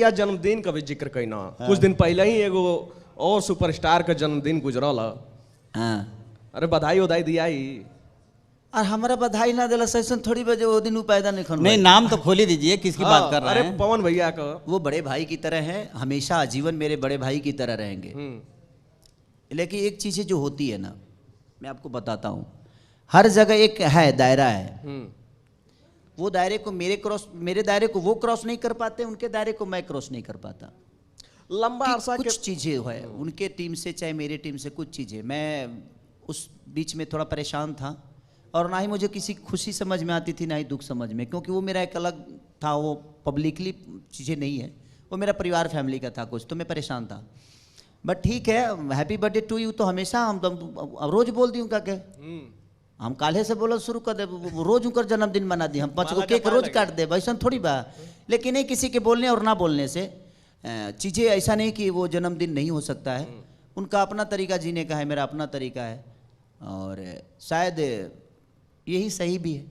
या जन्मदिन का भी जिक्र कैना। कुछ दिन पहले ही एगो और सुपरस्टार का जन्मदिन गुजरल। अरे बधाई उधाई दिया ही। और हमारा बधाई ना दिला सैसन थोड़ी बजे वो दिन पैदा नहीं खन। नहीं, नाम तो खोल ही दीजिए, किसकी बात कर रहे हैं? अरे पवन भैया का। वो बड़े भाई की तरह हैं, हमेशा आजीवन मेरे बड़े भाई की तरह रहेंगे। लेकिन एक चीज़ें जो होती है ना, मैं आपको बताता हूँ, हर जगह एक है दायरा है। वो दायरे को मेरे दायरे को वो क्रॉस नहीं कर पाते, उनके दायरे को मैं क्रॉस नहीं कर पाता। लंबा अरसा कुछ चीज़ें है उनके टीम से चाहे मेरे टीम से, कुछ चीज़ें मैं उस बीच में थोड़ा परेशान था, और ना ही मुझे किसी खुशी समझ में आती थी ना ही दुख समझ में, क्योंकि वो मेरा एक अलग था, वो पब्लिकली चीज़ें नहीं है, वो मेरा परिवार फैमिली का था कुछ, तो मैं परेशान था। बट ठीक है, हैप्पी बर्थडे टू यू तो हमेशा हम रोज बोल दी क्या हम काले से बोला शुरू कर दे, रोज उनका जन्मदिन मना दी, हम 5 गो केक रोज काट दे, वैसा थोड़ी बा। लेकिन नहीं, किसी के बोलने और ना बोलने से चीज़ें ऐसा नहीं कि वो जन्मदिन नहीं हो सकता है। उनका अपना तरीका जीने का है, मेरा अपना तरीका है, और शायद यही सही भी है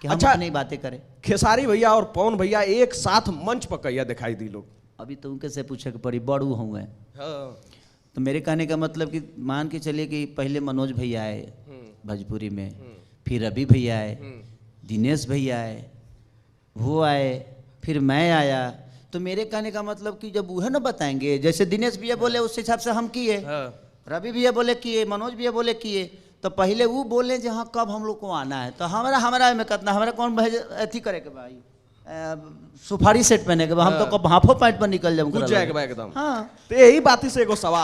कि हम अपनी बातें करें। खेसारी भैया और पवन भैया एक साथ मंच पर कैया दिखाई दी लोग। अभी तो उनके से पूछे कि बड़ी बड़ू हूँ है। तो मेरे कहने का मतलब कि मान के चलिए कि पहले मनोज भैया आए भोजपुरी में, फिर रवि भैया आए, दिनेश भैया आए, वो आए, फिर मैं आया। तो मेरे कहने का मतलब कि जब वह ना बताएंगे, जैसे दिनेश भैया बोले उस हिसाब से हम किए, रवि भैया बोले किए, मनोज भैया बोले किए, तो पहले वो बोले जो हाँ कब हम लोग को आना है। तो हमारा में कितना, हमारा कौन अथी करे के भाई, सुपारी सेट पहने के, हम तो कब हाफो पैंट पर निकल जाऊंगा एकदम। हाँ, तो यही बात से एगो सवाल